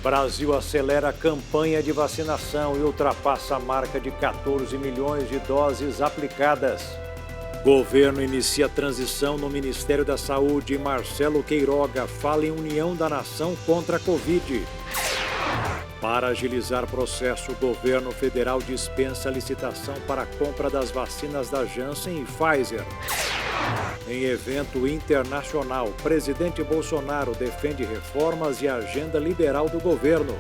Brasil acelera a campanha de vacinação e ultrapassa a marca de 14 milhões de doses aplicadas. Governo inicia transição no Ministério da Saúde e Marcelo Queiroga fala em união da nação contra a Covid. Para agilizar processo, o governo federal dispensa a licitação para a compra das vacinas da Janssen e Pfizer. Em evento internacional, presidente Bolsonaro defende reformas e agenda liberal do governo.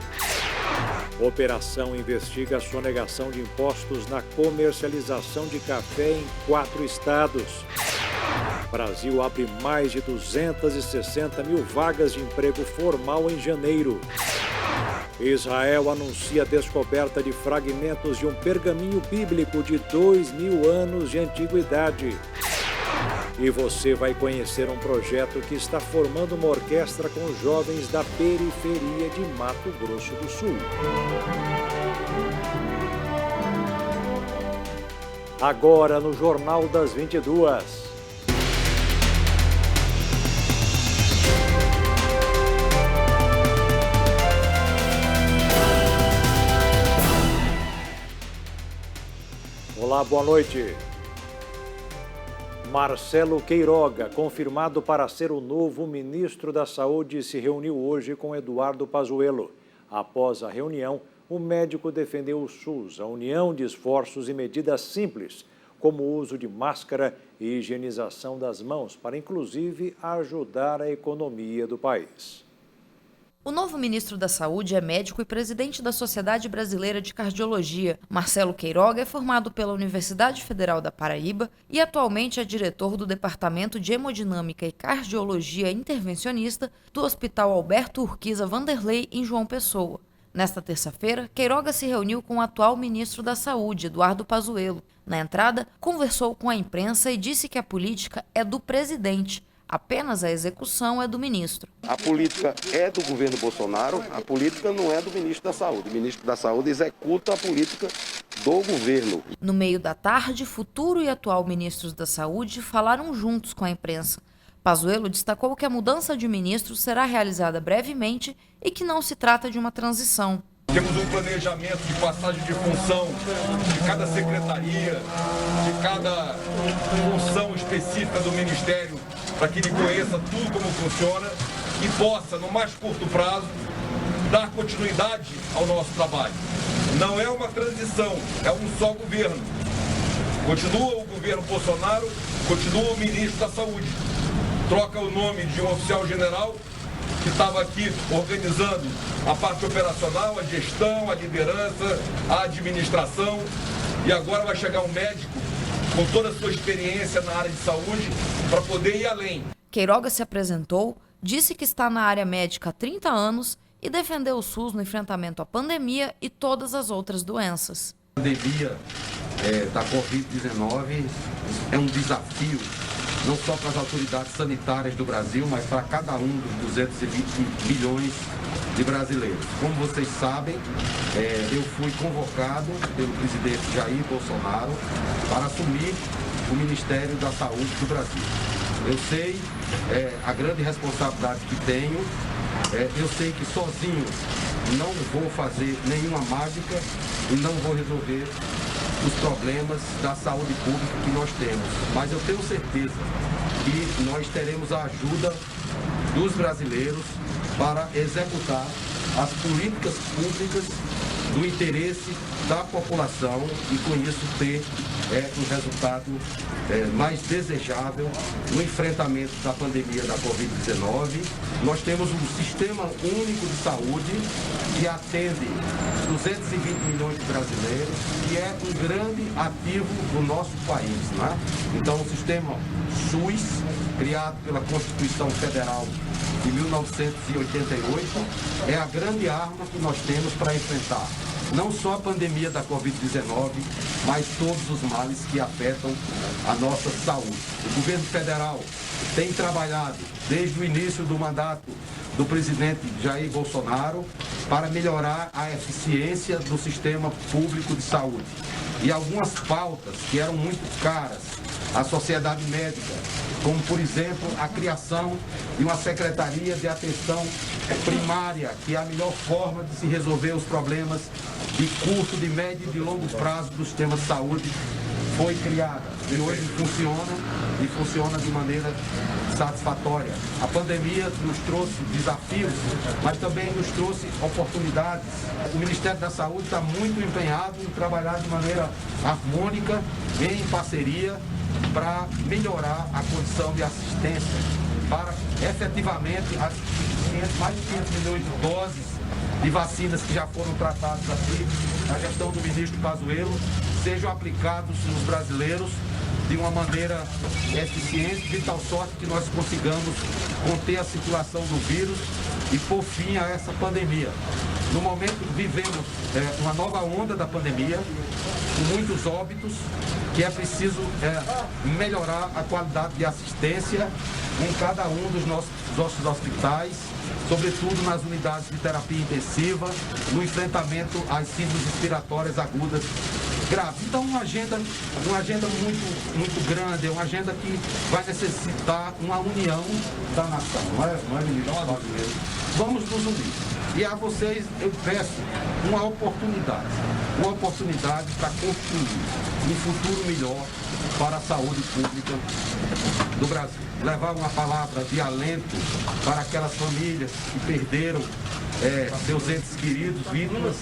Operação investiga a sonegação de impostos na comercialização de café em 4 estados. Brasil abre mais de 260 mil vagas de emprego formal em janeiro. Israel anuncia a descoberta de fragmentos de um pergaminho bíblico de 2.000 anos de antiguidade. E você vai conhecer um projeto que está formando uma orquestra com jovens da periferia de Mato Grosso do Sul. Agora no Jornal das 22. Olá, boa noite. Marcelo Queiroga, confirmado para ser o novo ministro da Saúde, se reuniu hoje com Eduardo Pazuello. Após a reunião, o médico defendeu o SUS, a união de esforços e medidas simples, como o uso de máscara e higienização das mãos, para inclusive ajudar a economia do país. O novo ministro da Saúde é médico e presidente da Sociedade Brasileira de Cardiologia. Marcelo Queiroga é formado pela Universidade Federal da Paraíba e atualmente é diretor do Departamento de Hemodinâmica e Cardiologia Intervencionista do Hospital Alberto Urquiza Vanderlei, em João Pessoa. Nesta terça-feira, Queiroga se reuniu com o atual ministro da Saúde, Eduardo Pazuello. Na entrada, conversou com a imprensa e disse que a política é do presidente. Apenas a execução é do ministro. A política é do governo Bolsonaro, a política não é do ministro da Saúde. O ministro da Saúde executa a política do governo. No meio da tarde, futuro e atual ministros da Saúde falaram juntos com a imprensa. Pazuello destacou que a mudança de ministro será realizada brevemente e que não se trata de uma transição. Temos um planejamento de passagem de função de cada secretaria, de cada função específica do Ministério, para que ele conheça tudo como funciona e possa, no mais curto prazo, dar continuidade ao nosso trabalho. Não é uma transição, é um só governo. Continua o governo Bolsonaro, continua o ministro da Saúde. Troca o nome de um oficial general que estava aqui organizando a parte operacional, a gestão, a liderança, a administração. E agora vai chegar um médico com toda a sua experiência na área de saúde para poder ir além. Queiroga se apresentou, disse que está na área médica há 30 anos e defendeu o SUS no enfrentamento à pandemia e todas as outras doenças. A pandemia da Covid-19 é um desafio não só para as autoridades sanitárias do Brasil, mas para cada um dos 220 milhões de brasileiros. Como vocês sabem, eu fui convocado pelo presidente Jair Bolsonaro para assumir o Ministério da Saúde do Brasil. Eu sei a grande responsabilidade que tenho, eu sei que sozinho não vou fazer nenhuma mágica e não vou resolver os problemas da saúde pública que nós temos. Mas eu tenho certeza que nós teremos a ajuda dos brasileiros para executar as políticas públicas do interesse da população e com isso ter um resultado mais desejável no enfrentamento da pandemia da Covid-19. Nós temos um sistema único de saúde que atende 220 milhões de brasileiros, que é um grande ativo do nosso país, né? Então o sistema SUS, criado pela Constituição Federal de 1988, é a grande arma que nós temos para enfrentar não só a pandemia da Covid-19, mas todos os males que afetam a nossa saúde. O governo federal tem trabalhado desde o início do mandato do presidente Jair Bolsonaro para melhorar a eficiência do sistema público de saúde. E algumas pautas que eram muito caras à sociedade médica, como, por exemplo, a criação de uma Secretaria de Atenção primária, que é a melhor forma de se resolver os problemas de curto, de médio e de longo prazo do sistema de saúde, foi criada e hoje funciona de maneira satisfatória. A pandemia nos trouxe desafios, mas também nos trouxe oportunidades. O Ministério da Saúde está muito empenhado em trabalhar de maneira harmônica, em parceria, para melhorar a condição de assistência, para efetivamente as mais de 500 milhões de doses de vacinas que já foram tratadas aqui na gestão do ministro Pazuello sejam aplicados nos brasileiros de uma maneira eficiente, de tal sorte que nós consigamos conter a circulação do vírus e pôr fim a essa pandemia. No momento vivemos uma nova onda da pandemia, com muitos óbitos, que é preciso melhorar a qualidade de assistência em cada um dos nossos hospitais, sobretudo nas unidades de terapia intensiva, no enfrentamento às síndromes respiratórias agudas graves. Então, uma agenda muito grande, uma agenda que vai necessitar uma união da nação. Não é ministro? Vamos nos unir. E a vocês eu peço uma oportunidade para construir um futuro melhor para a saúde pública do Brasil. Levar uma palavra de alento para aquelas famílias que perderam seus entes queridos, vítimas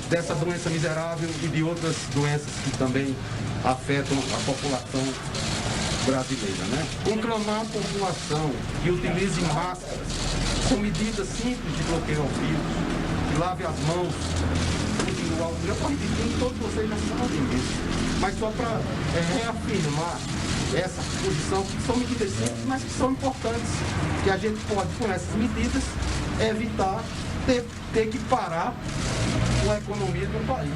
dessa doença miserável e de outras doenças que também afetam a população brasileira, né? Conclamar a população que utilize máscaras com medidas simples de bloqueio ao vírus, que lave as mãos, use o álcool. Eu posso dizer que todos vocês já sabem isso, mas só para reafirmar essa posição, que são medidas simples, mas que são importantes, que a gente pode, com essas medidas, evitar ter que parar com a economia do país.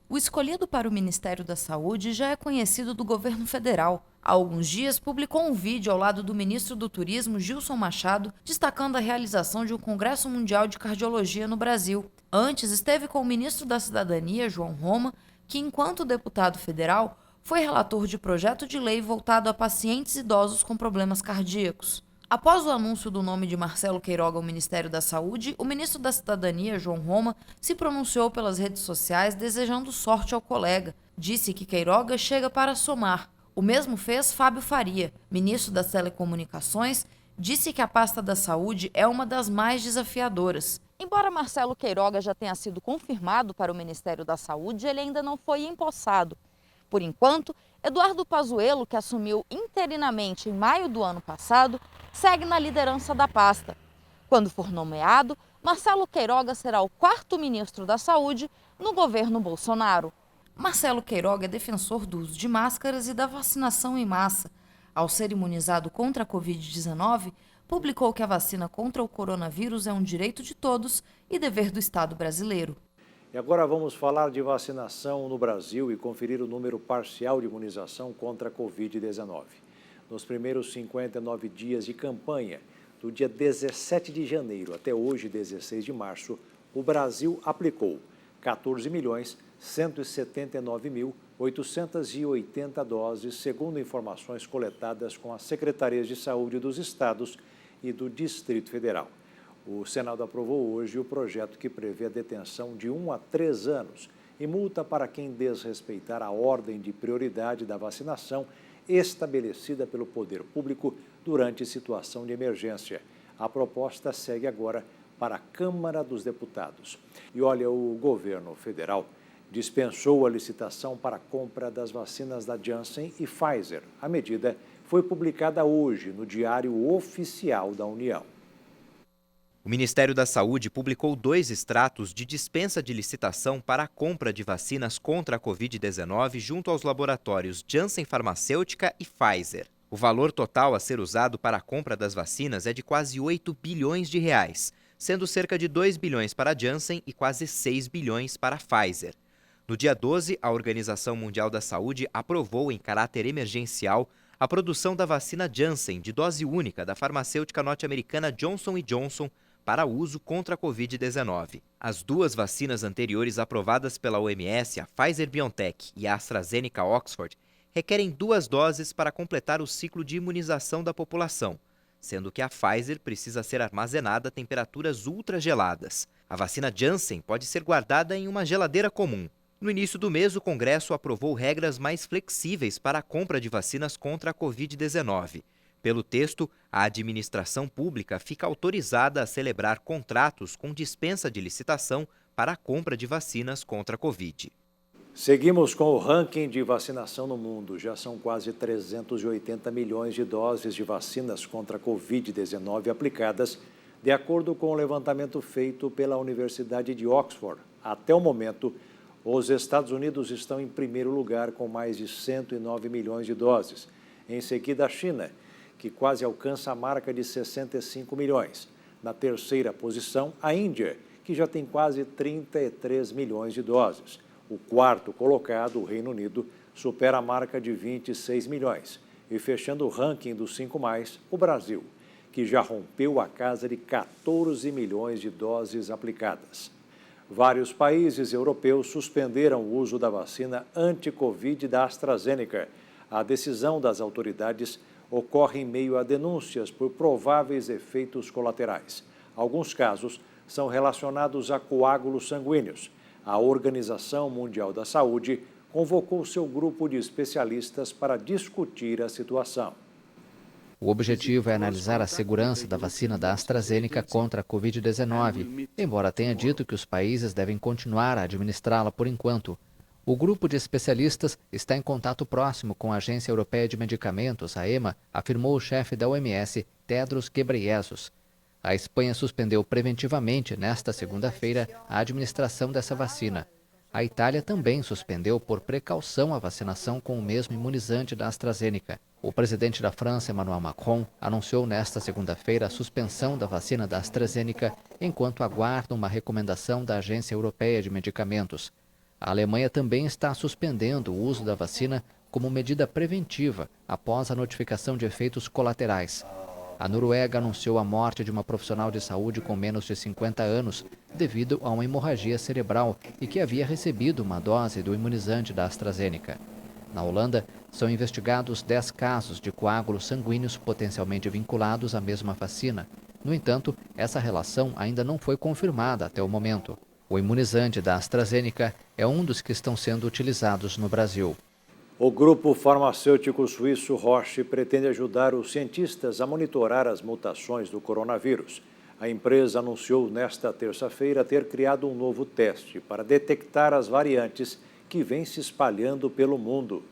O escolhido para o Ministério da Saúde já é conhecido do governo federal. Há alguns dias, publicou um vídeo ao lado do ministro do Turismo, Gilson Machado, destacando a realização de um Congresso Mundial de Cardiologia no Brasil. Antes, esteve com o ministro da Cidadania, João Roma, que, enquanto deputado federal, foi relator de projeto de lei voltado a pacientes idosos com problemas cardíacos. Após o anúncio do nome de Marcelo Queiroga ao Ministério da Saúde, o ministro da Cidadania, João Roma, se pronunciou pelas redes sociais desejando sorte ao colega. Disse que Queiroga chega para somar. O mesmo fez Fábio Faria, ministro das Telecomunicações, disse que a pasta da saúde é uma das mais desafiadoras. Embora Marcelo Queiroga já tenha sido confirmado para o Ministério da Saúde, ele ainda não foi empossado. Por enquanto, Eduardo Pazuello, que assumiu interinamente em maio do ano passado, segue na liderança da pasta. Quando for nomeado, Marcelo Queiroga será o 4º ministro da Saúde no governo Bolsonaro. Marcelo Queiroga é defensor do uso de máscaras e da vacinação em massa. Ao ser imunizado contra a Covid-19, publicou que a vacina contra o coronavírus é um direito de todos e dever do Estado brasileiro. E agora vamos falar de vacinação no Brasil e conferir o número parcial de imunização contra a Covid-19. Nos primeiros 59 dias de campanha, do dia 17 de janeiro até hoje, 16 de março, o Brasil aplicou 14.179.880 doses, segundo informações coletadas com as secretarias de saúde dos estados e do Distrito Federal. O Senado aprovou hoje o projeto que prevê a detenção de 1 a 3 anos e multa para quem desrespeitar a ordem de prioridade da vacinação estabelecida pelo poder público durante situação de emergência. A proposta segue agora para a Câmara dos Deputados. E olha, o governo federal dispensou a licitação para a compra das vacinas da Janssen e Pfizer. A medida foi publicada hoje no Diário Oficial da União. O Ministério da Saúde publicou 2 extratos de dispensa de licitação para a compra de vacinas contra a Covid-19 junto aos laboratórios Janssen Farmacêutica e Pfizer. O valor total a ser usado para a compra das vacinas é de quase 8 bilhões de reais, sendo cerca de 2 bilhões para a Janssen e quase 6 bilhões para a Pfizer. No dia 12, a Organização Mundial da Saúde aprovou em caráter emergencial a produção da vacina Janssen de dose única da farmacêutica norte-americana Johnson & Johnson para uso contra a Covid-19. As 2 vacinas anteriores aprovadas pela OMS, a Pfizer-BioNTech e a AstraZeneca-Oxford, requerem 2 doses para completar o ciclo de imunização da população, sendo que a Pfizer precisa ser armazenada a temperaturas ultrageladas. A vacina Janssen pode ser guardada em uma geladeira comum. No início do mês, o Congresso aprovou regras mais flexíveis para a compra de vacinas contra a Covid-19. Pelo texto, a administração pública fica autorizada a celebrar contratos com dispensa de licitação para a compra de vacinas contra a Covid. Seguimos com o ranking de vacinação no mundo. Já são quase 380 milhões de doses de vacinas contra a Covid-19 aplicadas, de acordo com o levantamento feito pela Universidade de Oxford. Até o momento, os Estados Unidos estão em primeiro lugar com mais de 109 milhões de doses. Em seguida, a China, que quase alcança a marca de 65 milhões. Na terceira posição, a Índia, que já tem quase 33 milhões de doses. O quarto colocado, o Reino Unido, supera a marca de 26 milhões. E fechando o ranking dos 5+, o Brasil, que já rompeu a casa de 14 milhões de doses aplicadas. Vários países europeus suspenderam o uso da vacina anti-Covid da AstraZeneca. A decisão das autoridades ocorre em meio a denúncias por prováveis efeitos colaterais. Alguns casos são relacionados a coágulos sanguíneos. A Organização Mundial da Saúde convocou seu grupo de especialistas para discutir a situação. O objetivo é analisar a segurança da vacina da AstraZeneca contra a Covid-19, embora tenha dito que os países devem continuar a administrá-la por enquanto. O grupo de especialistas está em contato próximo com a Agência Europeia de Medicamentos, a EMA, afirmou o chefe da OMS, Tedros Ghebreyesus. A Espanha suspendeu preventivamente, nesta segunda-feira, a administração dessa vacina. A Itália também suspendeu por precaução a vacinação com o mesmo imunizante da AstraZeneca. O presidente da França, Emmanuel Macron, anunciou nesta segunda-feira a suspensão da vacina da AstraZeneca enquanto aguarda uma recomendação da Agência Europeia de Medicamentos. A Alemanha também está suspendendo o uso da vacina como medida preventiva após a notificação de efeitos colaterais. A Noruega anunciou a morte de uma profissional de saúde com menos de 50 anos devido a uma hemorragia cerebral e que havia recebido uma dose do imunizante da AstraZeneca. Na Holanda, são investigados 10 casos de coágulos sanguíneos potencialmente vinculados à mesma vacina. No entanto, essa relação ainda não foi confirmada até o momento. O imunizante da AstraZeneca é um dos que estão sendo utilizados no Brasil. O grupo farmacêutico suíço Roche pretende ajudar os cientistas a monitorar as mutações do coronavírus. A empresa anunciou nesta terça-feira ter criado um novo teste para detectar as variantes que vêm se espalhando pelo mundo.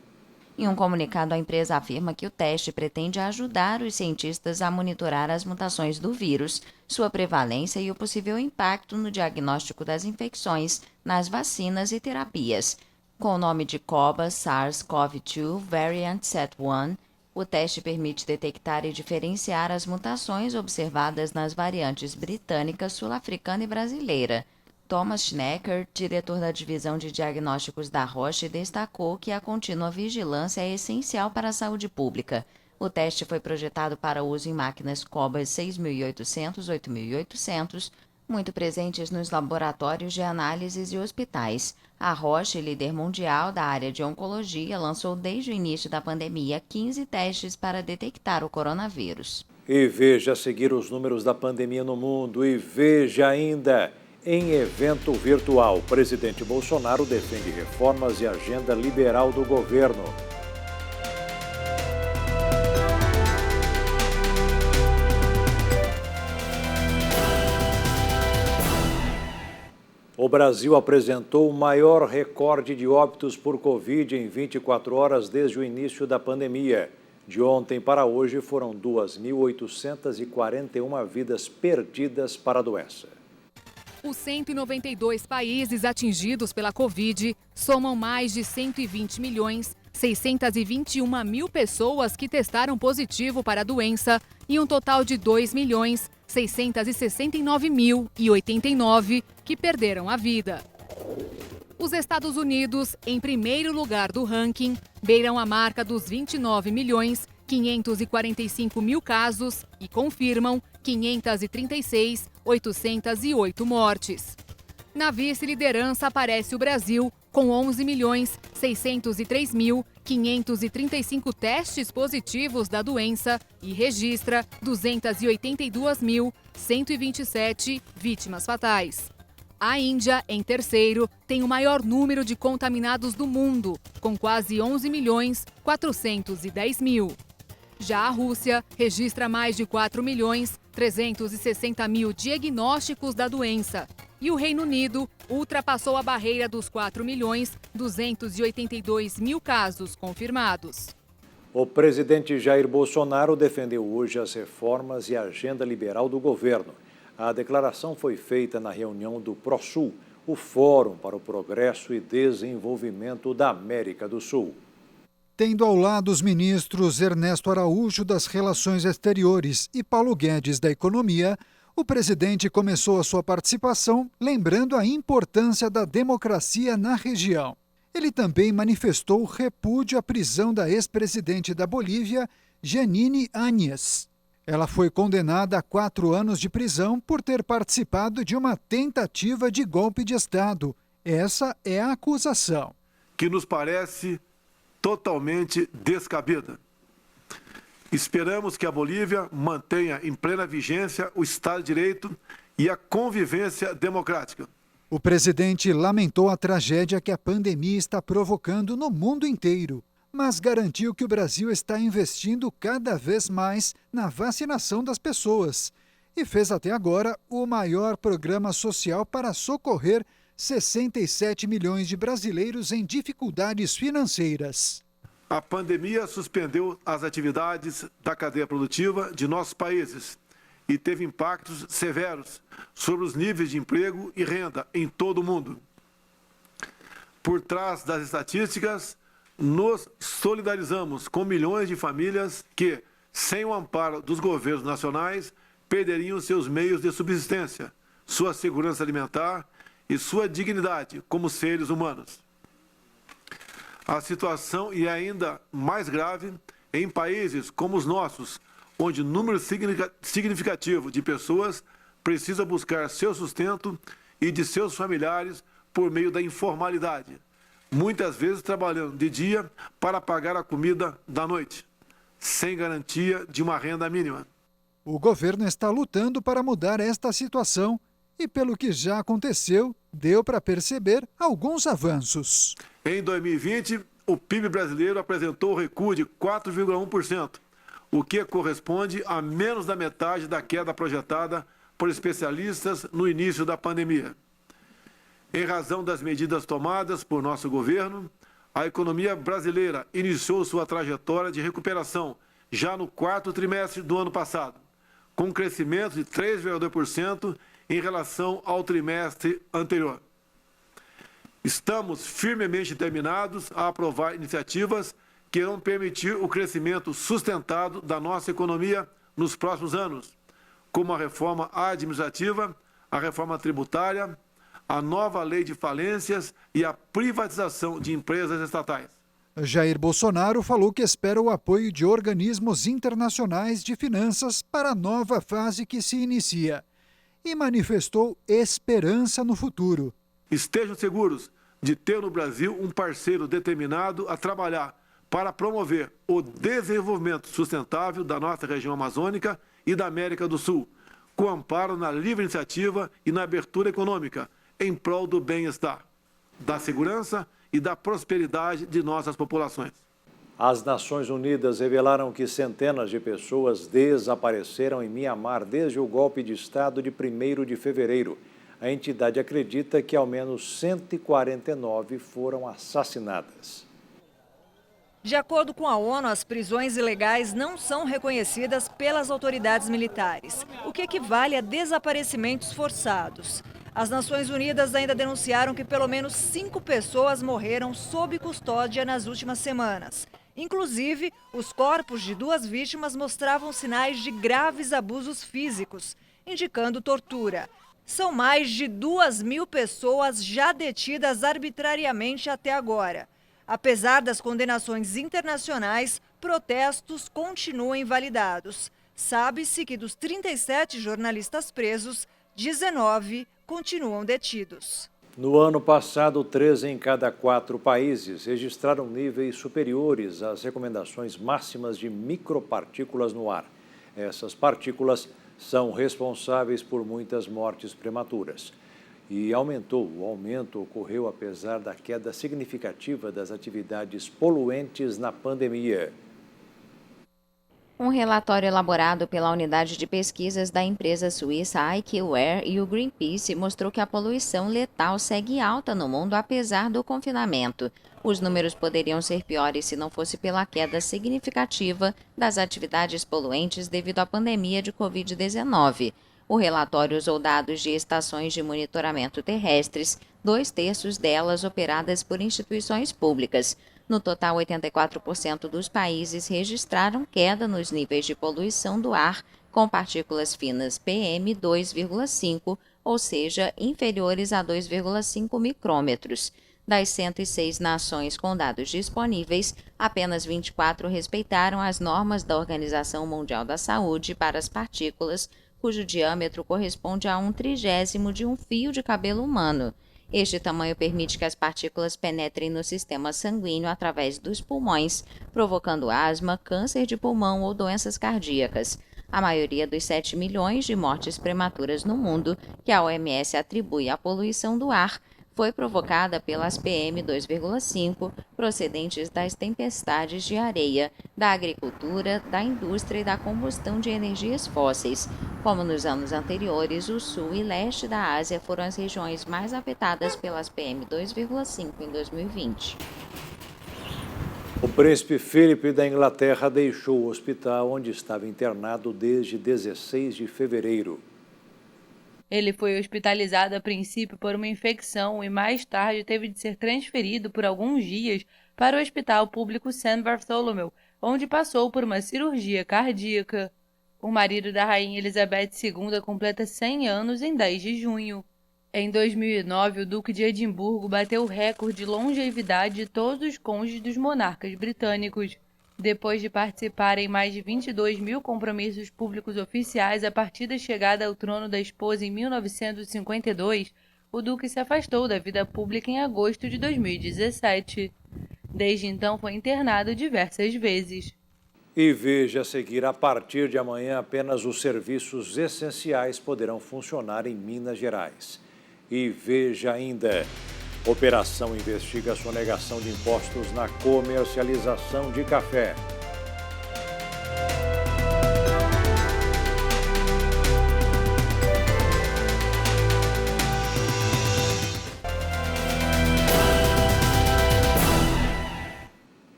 Em um comunicado, a empresa afirma que o teste pretende ajudar os cientistas a monitorar as mutações do vírus, sua prevalência e o possível impacto no diagnóstico das infecções, nas vacinas e terapias. Com o nome de COBA SARS-CoV-2 Variant Set1, o teste permite detectar e diferenciar as mutações observadas nas variantes britânica, sul-africana e brasileira. Thomas Schnecker, diretor da divisão de diagnósticos da Roche, destacou que a contínua vigilância é essencial para a saúde pública. O teste foi projetado para uso em máquinas COBA 6800, 8800, muito presentes nos laboratórios de análises e hospitais. A Roche, líder mundial da área de oncologia, lançou desde o início da pandemia 15 testes para detectar o coronavírus. E veja a seguir os números da pandemia no mundo e veja ainda, em evento virtual, o presidente Bolsonaro defende reformas e agenda liberal do governo. O Brasil apresentou o maior recorde de óbitos por Covid em 24 horas desde o início da pandemia. De ontem para hoje foram 2.841 vidas perdidas para a doença. Os 192 países atingidos pela Covid somam mais de 120.621.000 pessoas que testaram positivo para a doença e um total de 2.669.089 que perderam a vida. Os Estados Unidos, em primeiro lugar do ranking, beiram a marca dos 29.545.000 casos e confirmam 536.808 mortes. Na vice-liderança aparece o Brasil, com 11.603.535 testes positivos da doença e registra 282.127 vítimas fatais. A Índia, em terceiro, tem o maior número de contaminados do mundo, com quase 11.410.000. Já a Rússia registra mais de 4.360.000 diagnósticos da doença. E o Reino Unido ultrapassou a barreira dos 4.282.000 casos confirmados. O presidente Jair Bolsonaro defendeu hoje as reformas e a agenda liberal do governo. A declaração foi feita na reunião do ProSul, o Fórum para o Progresso e Desenvolvimento da América do Sul. Tendo ao lado os ministros Ernesto Araújo das Relações Exteriores e Paulo Guedes da Economia, o presidente começou a sua participação lembrando a importância da democracia na região. Ele também manifestou repúdio à prisão da ex-presidente da Bolívia, Jeanine Áñez. Ela foi condenada a 4 anos de prisão por ter participado de uma tentativa de golpe de Estado. Essa é a acusação. Que nos parece totalmente descabida. Esperamos que a Bolívia mantenha em plena vigência o Estado de Direito e a convivência democrática. O presidente lamentou a tragédia que a pandemia está provocando no mundo inteiro, mas garantiu que o Brasil está investindo cada vez mais na vacinação das pessoas e fez até agora o maior programa social para socorrer 67 milhões de brasileiros em dificuldades financeiras. A pandemia suspendeu as atividades da cadeia produtiva de nossos países e teve impactos severos sobre os níveis de emprego e renda em todo o mundo. Por trás das estatísticas, nos solidarizamos com milhões de famílias que, sem o amparo dos governos nacionais, perderiam seus meios de subsistência, sua segurança alimentar e sua dignidade como seres humanos. A situação é ainda mais grave em países como os nossos, onde o número significativo de pessoas precisa buscar seu sustento e de seus familiares por meio da informalidade, muitas vezes trabalhando de dia para pagar a comida da noite, sem garantia de uma renda mínima. O governo está lutando para mudar esta situação e, pelo que já aconteceu, deu para perceber alguns avanços. Em 2020, o PIB brasileiro apresentou recuo de 4,1%, o que corresponde a menos da metade da queda projetada por especialistas no início da pandemia. Em razão das medidas tomadas por nosso governo, a economia brasileira iniciou sua trajetória de recuperação já no 4º trimestre do ano passado, com um crescimento de 3,2% em relação ao trimestre anterior. Estamos firmemente determinados a aprovar iniciativas que irão permitir o crescimento sustentado da nossa economia nos próximos anos, como a reforma administrativa, a reforma tributária, a nova lei de falências e a privatização de empresas estatais. Jair Bolsonaro falou que espera o apoio de organismos internacionais de finanças para a nova fase que se inicia e manifestou esperança no futuro. Estejam seguros de ter no Brasil um parceiro determinado a trabalhar para promover o desenvolvimento sustentável da nossa região amazônica e da América do Sul, com amparo na livre iniciativa e na abertura econômica, em prol do bem-estar, da segurança e da prosperidade de nossas populações. As Nações Unidas revelaram que centenas de pessoas desapareceram em Mianmar desde o golpe de Estado de 1º de fevereiro. A entidade acredita que ao menos 149 foram assassinadas. De acordo com a ONU, as prisões ilegais não são reconhecidas pelas autoridades militares, o que equivale a desaparecimentos forçados. As Nações Unidas ainda denunciaram que pelo menos 5 pessoas morreram sob custódia nas últimas semanas. Inclusive, os corpos de 2 vítimas mostravam sinais de graves abusos físicos, indicando tortura. São mais de 2.000 pessoas já detidas arbitrariamente até agora. Apesar das condenações internacionais, protestos continuam invalidados. Sabe-se que dos 37 jornalistas presos, 19 continuam detidos. No ano passado, 3 em cada 4 países registraram níveis superiores às recomendações máximas de micropartículas no ar. Essas partículas são responsáveis por muitas mortes prematuras. E o aumento ocorreu apesar da queda significativa das atividades poluentes na pandemia. Um relatório elaborado pela unidade de pesquisas da empresa suíça IQWare e o Greenpeace mostrou que a poluição letal segue alta no mundo apesar do confinamento. Os números poderiam ser piores se não fosse pela queda significativa das atividades poluentes devido à pandemia de Covid-19. O relatório usou dados de estações de monitoramento terrestres, 2/3 delas operadas por instituições públicas. No total, 84% dos países registraram queda nos níveis de poluição do ar com partículas finas PM2,5, ou seja, inferiores a 2,5 micrômetros. Das 106 nações com dados disponíveis, apenas 24 respeitaram as normas da Organização Mundial da Saúde para as partículas, cujo diâmetro corresponde a 1/30 de um fio de cabelo humano. Este tamanho permite que as partículas penetrem no sistema sanguíneo através dos pulmões, provocando asma, câncer de pulmão ou doenças cardíacas. A maioria dos 7 milhões de mortes prematuras no mundo, que a OMS atribui à poluição do ar, foi provocada pelas PM2,5, procedentes das tempestades de areia, da agricultura, da indústria e da combustão de energias fósseis. Como nos anos anteriores, o sul e leste da Ásia foram as regiões mais afetadas pelas PM2,5 em 2020. O príncipe Philip da Inglaterra deixou o hospital onde estava internado desde 16 de fevereiro. Ele foi hospitalizado a princípio por uma infecção e mais tarde teve de ser transferido por alguns dias para o Hospital Público St. Bartholomew, onde passou por uma cirurgia cardíaca. O marido da rainha Elizabeth II completa 100 anos em 10 de junho. Em 2009, o Duque de Edimburgo bateu o recorde de longevidade de todos os cônjuges dos monarcas britânicos. Depois de participar em mais de 22 mil compromissos públicos oficiais a partir da chegada ao trono da esposa em 1952, o duque se afastou da vida pública em agosto de 2017. Desde então foi internado diversas vezes. E veja a seguir, a partir de amanhã apenas os serviços essenciais poderão funcionar em Minas Gerais. E veja ainda, operação investiga sonegação de impostos na comercialização de café.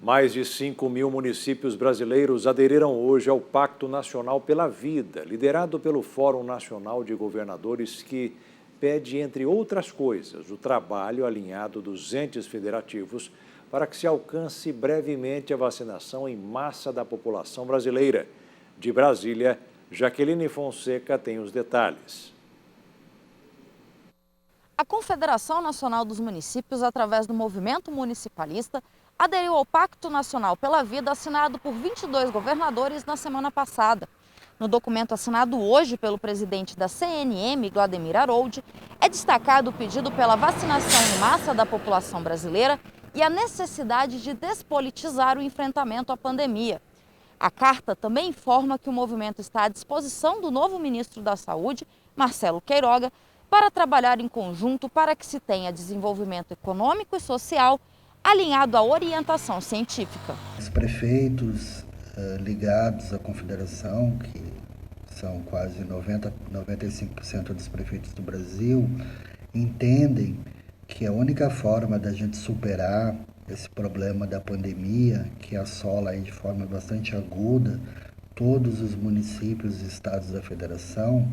Mais de 5 mil municípios brasileiros aderiram hoje ao Pacto Nacional pela Vida, liderado pelo Fórum Nacional de Governadores, que pede, entre outras coisas, o trabalho alinhado dos entes federativos para que se alcance brevemente a vacinação em massa da população brasileira. De Brasília, Jaqueline Fonseca tem os detalhes. A Confederação Nacional dos Municípios, através do Movimento Municipalista, aderiu ao Pacto Nacional pela Vida assinado por 22 governadores na semana passada. No documento assinado hoje pelo presidente da CNM, Vladimir Harold, é destacado o pedido pela vacinação em massa da população brasileira e a necessidade de despolitizar o enfrentamento à pandemia. A carta também informa que o movimento está à disposição do novo ministro da Saúde, Marcelo Queiroga, para trabalhar em conjunto para que se tenha desenvolvimento econômico e social alinhado à orientação científica. Os prefeitos ligados à Confederação, que são quase 95% dos prefeitos do Brasil, entendem que a única forma da gente superar esse problema da pandemia, que assola aí de forma bastante aguda todos os municípios e estados da Federação,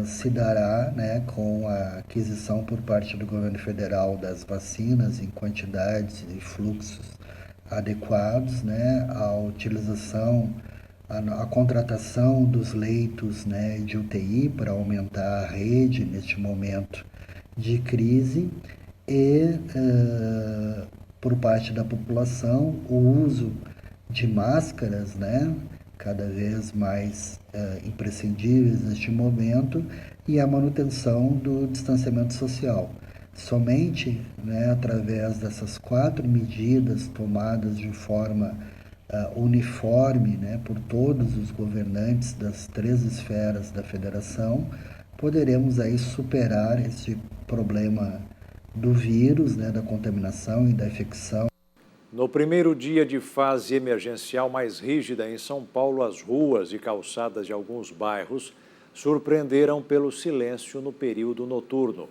se dará, com a aquisição por parte do governo federal das vacinas em quantidades e fluxos adequados, a utilização, a contratação dos leitos de UTI para aumentar a rede neste momento de crise e, por parte da população, o uso de máscaras, cada vez mais imprescindíveis neste momento, e a manutenção do distanciamento social. Somente, né, através dessas 4 medidas tomadas de forma uniforme, né, por todos os governantes das 3 esferas da federação, poderemos aí superar esse problema do vírus, né, da contaminação e da infecção. No primeiro dia de fase emergencial mais rígida em São Paulo, as ruas e calçadas de alguns bairros surpreenderam pelo silêncio no período noturno.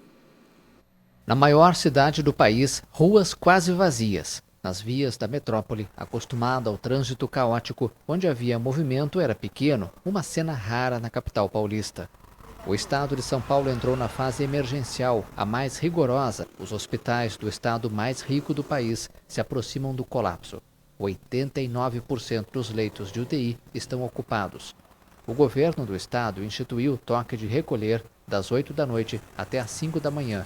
Na maior cidade do país, ruas quase vazias. Nas vias da metrópole, acostumada ao trânsito caótico, onde havia movimento era pequeno, uma cena rara na capital paulista. O estado de São Paulo entrou na fase emergencial, a mais rigorosa. Os hospitais do estado mais rico do país se aproximam do colapso. 89% dos leitos de UTI estão ocupados. O governo do estado instituiu toque de recolher das 8 da noite até às 5 da manhã.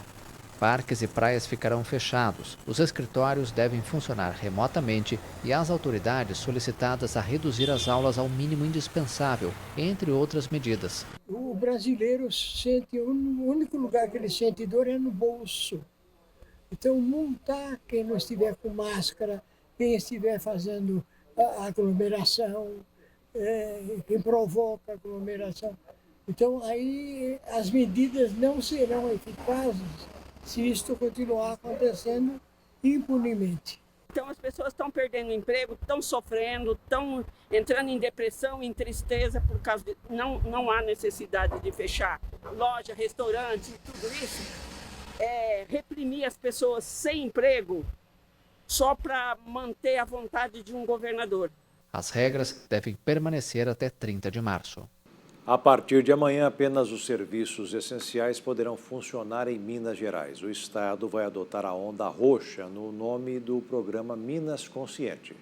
Parques e praias ficarão fechados, os escritórios devem funcionar remotamente e as autoridades solicitadas a reduzir as aulas ao mínimo indispensável, entre outras medidas. O brasileiro sente, o único lugar que ele sente dor é no bolso. Então, multar quem não estiver com máscara, quem estiver fazendo aglomeração, quem provoca aglomeração. Então, aí as medidas não serão eficazes se isto continuar acontecendo impunemente. Então as pessoas estão perdendo emprego, estão sofrendo, estão entrando em depressão, em tristeza, por causa de não há necessidade de fechar loja, restaurante, tudo isso. Reprimir as pessoas sem emprego só para manter a vontade de um governador. As regras devem permanecer até 30 de março. A partir de amanhã, apenas os serviços essenciais poderão funcionar em Minas Gerais. O Estado vai adotar a onda roxa no nome do programa Minas Consciente.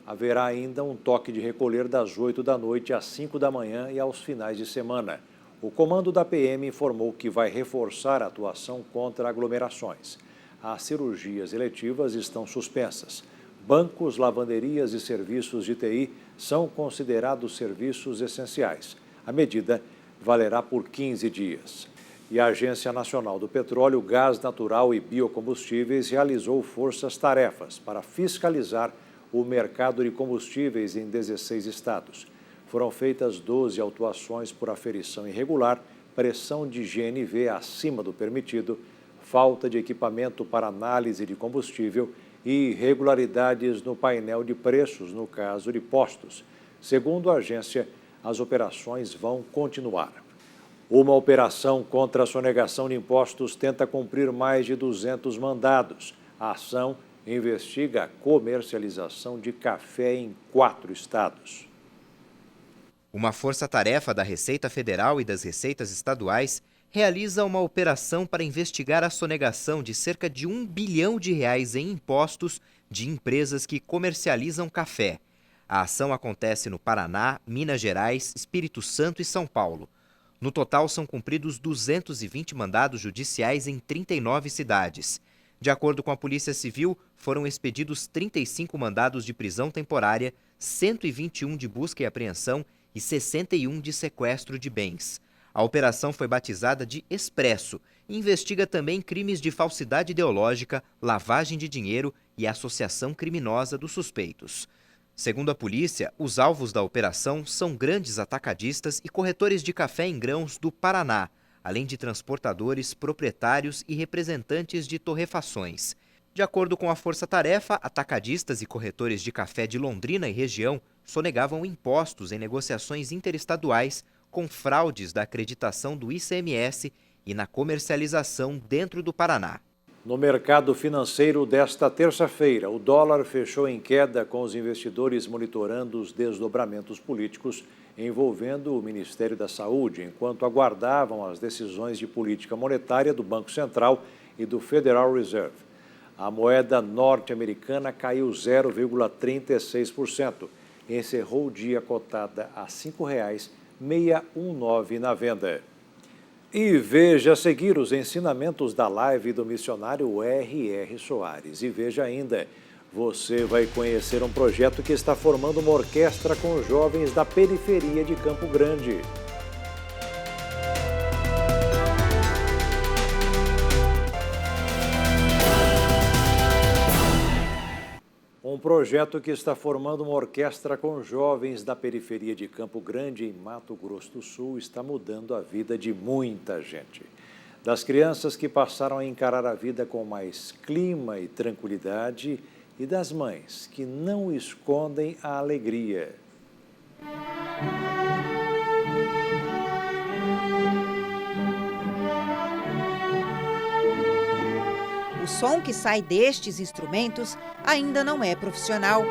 Haverá ainda um toque de recolher das 8 da noite às 5 da manhã e aos finais de semana. O comando da PM informou que vai reforçar a atuação contra aglomerações. As cirurgias eletivas estão suspensas. Bancos, lavanderias e serviços de TI são considerados serviços essenciais. A medida valerá por 15 dias. E a Agência Nacional do Petróleo, Gás Natural e Biocombustíveis realizou forças-tarefas para fiscalizar o mercado de combustíveis em 16 estados. Foram feitas 12 autuações por aferição irregular, pressão de GNV acima do permitido, falta de equipamento para análise de combustível e irregularidades no painel de preços, no caso de postos. Segundo a agência, as operações vão continuar. Uma operação contra a sonegação de impostos tenta cumprir mais de 200 mandados. A ação investiga a comercialização de café em 4 estados. Uma força-tarefa da Receita Federal e das Receitas Estaduais realiza uma operação para investigar a sonegação de cerca de R$1 bilhão em impostos de empresas que comercializam café. A ação acontece no Paraná, Minas Gerais, Espírito Santo e São Paulo. No total, são cumpridos 220 mandados judiciais em 39 cidades. De acordo com a Polícia Civil, foram expedidos 35 mandados de prisão temporária, 121 de busca e apreensão e 61 de sequestro de bens. A operação foi batizada de Expresso e investiga também crimes de falsidade ideológica, lavagem de dinheiro e associação criminosa dos suspeitos. Segundo a polícia, os alvos da operação são grandes atacadistas e corretores de café em grãos do Paraná, além de transportadores, proprietários e representantes de torrefações. De acordo com a Força-Tarefa, atacadistas e corretores de café de Londrina e região sonegavam impostos em negociações interestaduais com fraudes da acreditação do ICMS e na comercialização dentro do Paraná. No mercado financeiro desta terça-feira, o dólar fechou em queda com os investidores monitorando os desdobramentos políticos envolvendo o Ministério da Saúde, enquanto aguardavam as decisões de política monetária do Banco Central e do Federal Reserve. A moeda norte-americana caiu 0,36%, e encerrou o dia cotada a R$ 5,619 na venda. E veja a seguir os ensinamentos da live do missionário R.R. Soares. E veja ainda, você vai conhecer um projeto que está formando uma orquestra com jovens da periferia de Campo Grande. Um projeto que está formando uma orquestra com jovens da periferia de Campo Grande, em Mato Grosso do Sul, está mudando a vida de muita gente. Das crianças que passaram a encarar a vida com mais clima e tranquilidade, e das mães que não escondem a alegria. O som que sai destes instrumentos ainda não é profissional.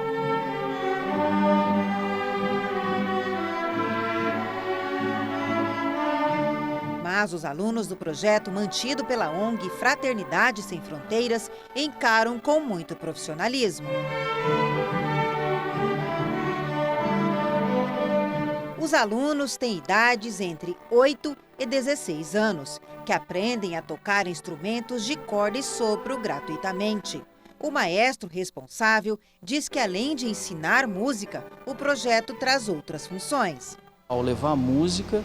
Mas os alunos do projeto mantido pela ONG Fraternidade Sem Fronteiras encaram com muito profissionalismo. Os alunos têm idades entre 8 e 16 anos, que aprendem a tocar instrumentos de corda e sopro gratuitamente. O maestro responsável diz que, além de ensinar música, o projeto traz outras funções. Ao levar a música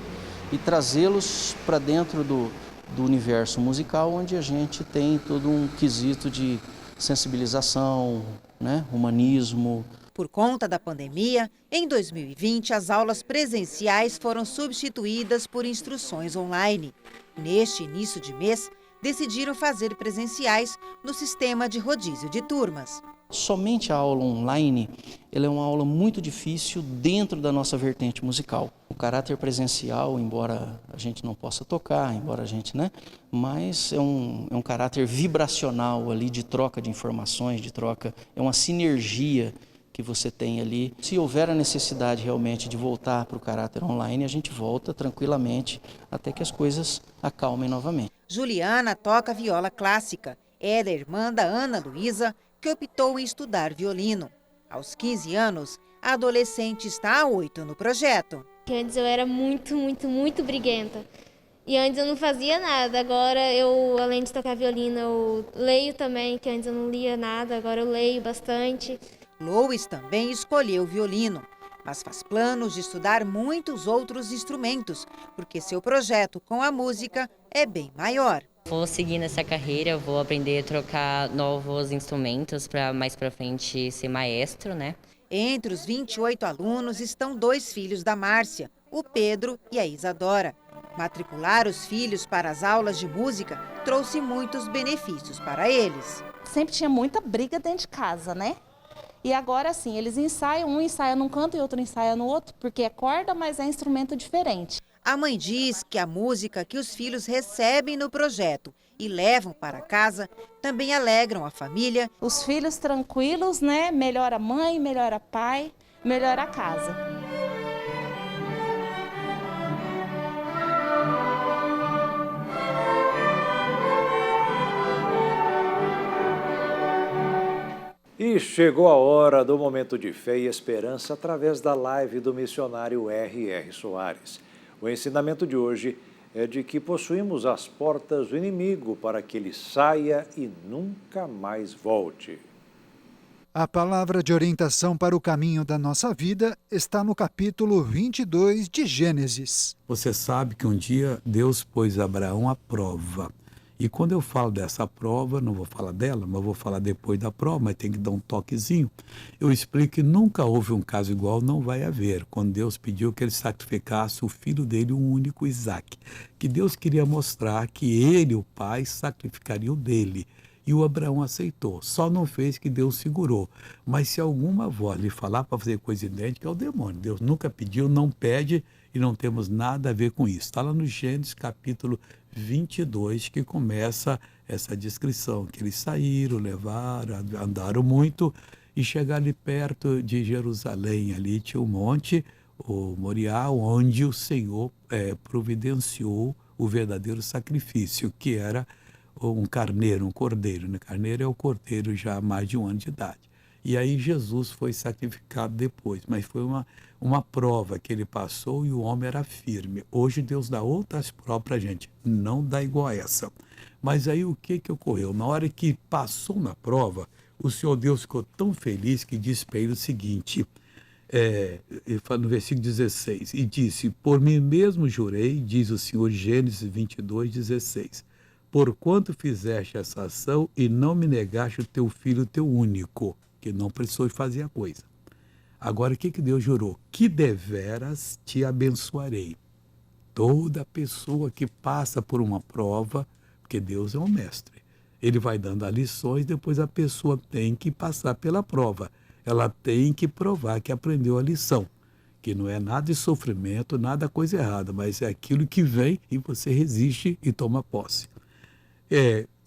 e trazê-los para dentro do universo musical, onde a gente tem todo um quesito de sensibilização, né, humanismo. Por conta da pandemia, em 2020, as aulas presenciais foram substituídas por instruções online. Neste início de mês, decidiram fazer presenciais no sistema de rodízio de turmas. Somente a aula online, ela é uma aula muito difícil dentro da nossa vertente musical. O caráter presencial, embora a gente não possa tocar, embora a gente, mas é um caráter vibracional ali de troca de informações, de troca, é uma sinergia que você tem ali. Se houver a necessidade realmente de voltar para o caráter online, a gente volta tranquilamente até que as coisas acalmem novamente. Juliana toca viola clássica. É da irmã da Ana Luísa, que optou em estudar violino. Aos 15 anos, a adolescente está há 8 no projeto. Antes eu era muito briguenta. E antes eu não fazia nada. Agora eu, além de tocar violino, eu leio também, que antes eu não lia nada, agora eu leio bastante. Lois também escolheu violino, mas faz planos de estudar muitos outros instrumentos, porque seu projeto com a música é bem maior. Vou seguir nessa carreira, vou aprender a trocar novos instrumentos para mais para frente ser maestro, Entre os 28 alunos estão 2 filhos da Márcia, o Pedro e a Isadora. Matricular os filhos para as aulas de música trouxe muitos benefícios para eles. Sempre tinha muita briga dentro de casa, E agora sim, eles ensaiam, um ensaia num canto e outro ensaia no outro, porque é corda, mas é instrumento diferente. A mãe diz que a música que os filhos recebem no projeto e levam para casa também alegram a família. Os filhos tranquilos, melhora a mãe, melhora pai, melhora a casa. E chegou a hora do momento de fé e esperança através da live do missionário R.R. Soares. O ensinamento de hoje é de que possuímos as portas do inimigo para que ele saia e nunca mais volte. A palavra de orientação para o caminho da nossa vida está no capítulo 22 de Gênesis. Você sabe que um dia Deus pôs Abraão à prova. E quando eu falo dessa prova, não vou falar dela, mas vou falar depois da prova, mas tem que dar um toquezinho. Eu explico que nunca houve um caso igual, não vai haver. Quando Deus pediu que ele sacrificasse o filho dele, o único Isaque. Que Deus queria mostrar que ele, o pai, sacrificaria o dele. E o Abraão aceitou. Só não fez que Deus segurou. Mas se alguma voz lhe falar para fazer coisa idêntica, é o demônio. Deus nunca pediu, não pede e não temos nada a ver com isso. Está lá no Gênesis capítulo 22 que começa essa descrição, que eles saíram, levaram, andaram muito e chegaram ali perto de Jerusalém. Ali tinha um monte, o Moriá, onde o Senhor providenciou o verdadeiro sacrifício, que era um carneiro, um cordeiro. Carneiro é o cordeiro já há mais de 1 ano de idade. E aí Jesus foi sacrificado depois, mas foi uma prova que ele passou e o homem era firme. Hoje Deus dá outras provas para a gente, não dá igual a essa. Mas aí o que ocorreu? Na hora que passou na prova, o Senhor Deus ficou tão feliz que disse para ele o seguinte, ele fala no versículo 16, e disse, por mim mesmo jurei, diz o Senhor, Gênesis 22, 16, porquanto fizeste essa ação e não me negaste o teu filho, teu único. que não precisou fazer a coisa. Agora, o que Deus jurou? Que deveras te abençoarei. Toda pessoa que passa por uma prova, porque Deus é um mestre, ele vai dando as lições, depois a pessoa tem que passar pela prova. Ela tem que provar que aprendeu a lição, que não é nada de sofrimento, nada coisa errada, mas é aquilo que vem e você resiste e toma posse.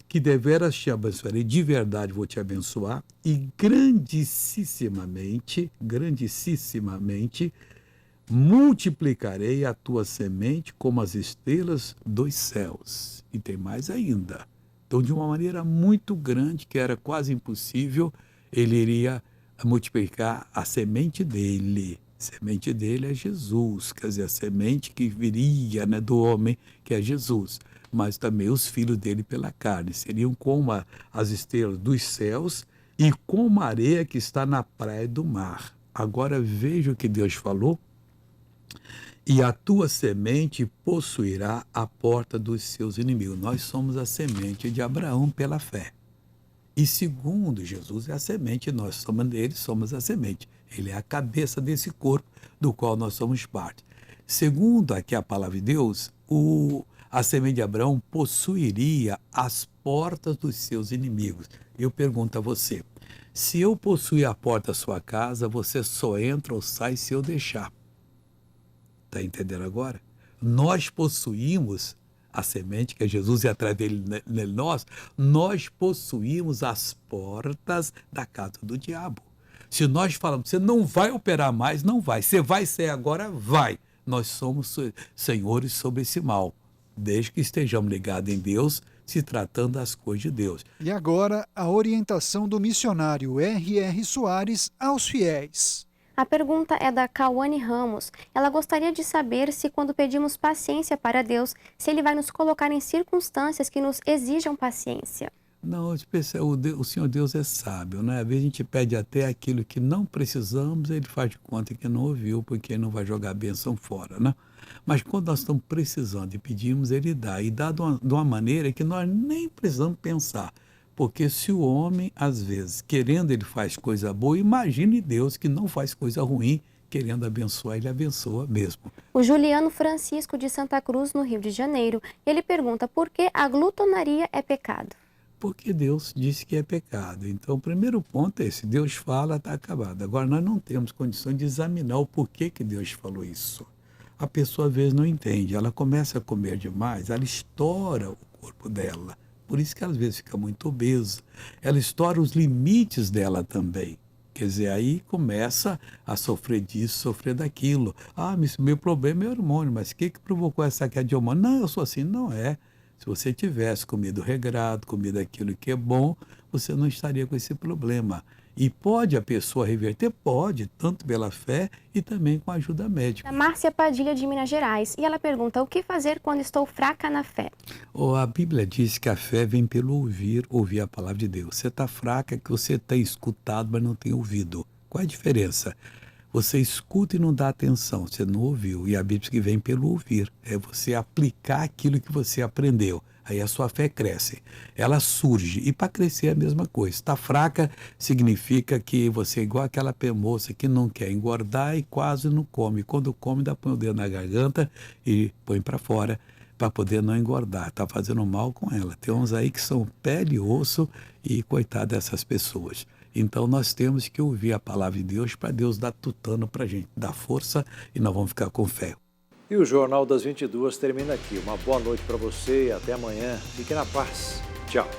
Que deveras te abençoarei, de verdade vou te abençoar, e grandissimamente, multiplicarei a tua semente como as estrelas dos céus. E tem mais ainda. Então, de uma maneira muito grande, que era quase impossível, ele iria multiplicar a semente dele. A semente dele é Jesus, quer dizer, a semente que viria, né, do homem, que é Jesus. Mas também os filhos dele pela carne. Seriam como as estrelas dos céus e como a areia que está na praia do mar. Agora veja o que Deus falou. E a tua semente possuirá a porta dos seus inimigos. Nós somos a semente de Abraão pela fé. E segundo, Jesus é a semente, nós somos dele, somos a semente. Ele é a cabeça desse corpo do qual nós somos parte. Segundo aqui a palavra de Deus, a semente de Abraão possuiria as portas dos seus inimigos. Eu pergunto a você, se eu possuir a porta da sua casa, você só entra ou sai se eu deixar. Está entendendo agora? Nós possuímos a semente, que é Jesus, e atrás dele nós possuímos as portas da casa do diabo. Se nós falamos, você não vai operar mais, não vai. Você vai ser agora, vai. Nós somos senhores sobre esse mal, desde que estejamos ligados em Deus, se tratando das coisas de Deus. E agora, a orientação do missionário R.R. Soares aos fiéis. A pergunta é da Cauane Ramos. Ela gostaria de saber se, quando pedimos paciência para Deus, se Ele vai nos colocar em circunstâncias que nos exijam paciência. Não, o Senhor Deus é sábio, né? Às vezes a gente pede até aquilo que não precisamos, Ele faz de conta que não ouviu, porque Ele não vai jogar a bênção fora, né? Mas quando nós estamos precisando e pedimos, Ele dá. E dá de uma maneira que nós nem precisamos pensar. Porque se o homem, às vezes, querendo, ele faz coisa boa, imagine Deus que não faz coisa ruim, querendo abençoar, ele abençoa mesmo. O Juliano Francisco de Santa Cruz, no Rio de Janeiro, ele pergunta por que a glutonaria é pecado. Porque Deus disse que é pecado. Então, o primeiro ponto é esse, Deus fala, está acabado. Agora, nós não temos condições de examinar o porquê que Deus falou isso. A pessoa, às vezes, não entende. Ela começa a comer demais, ela estoura o corpo dela. Por isso que às vezes fica muito obesa. Ela estoura os limites dela também. Quer dizer, aí começa a sofrer disso, sofrer daquilo. Meu problema é hormônio, mas o que provocou essa queda de hormônio? Não, eu sou assim. Não é. Se você tivesse comido regrado, comido aquilo que é bom, você não estaria com esse problema. E pode a pessoa reverter? Pode, tanto pela fé e também com a ajuda médica. A Márcia Padilha, de Minas Gerais, e ela pergunta, o que fazer quando estou fraca na fé? A Bíblia diz que a fé vem pelo ouvir a palavra de Deus. Você está fraca, que você tem escutado, mas não tem ouvido. Qual é a diferença? Você escuta e não dá atenção, você não ouviu. E a Bíblia diz que vem pelo ouvir. É você aplicar aquilo que você aprendeu. Aí a sua fé cresce, ela surge. E para crescer é a mesma coisa. Está fraca significa que você é igual aquela moça que não quer engordar e quase não come. Quando come, põe o dedo na garganta e põe para fora para poder não engordar. Está fazendo mal com ela. Tem uns aí que são pele e osso e coitado dessas pessoas. Então nós temos que ouvir a palavra de Deus para Deus dar tutano para a gente, dar força e nós vamos ficar com fé. E o Jornal das 22 termina aqui. Uma boa noite para você e até amanhã. Fique na paz. Tchau.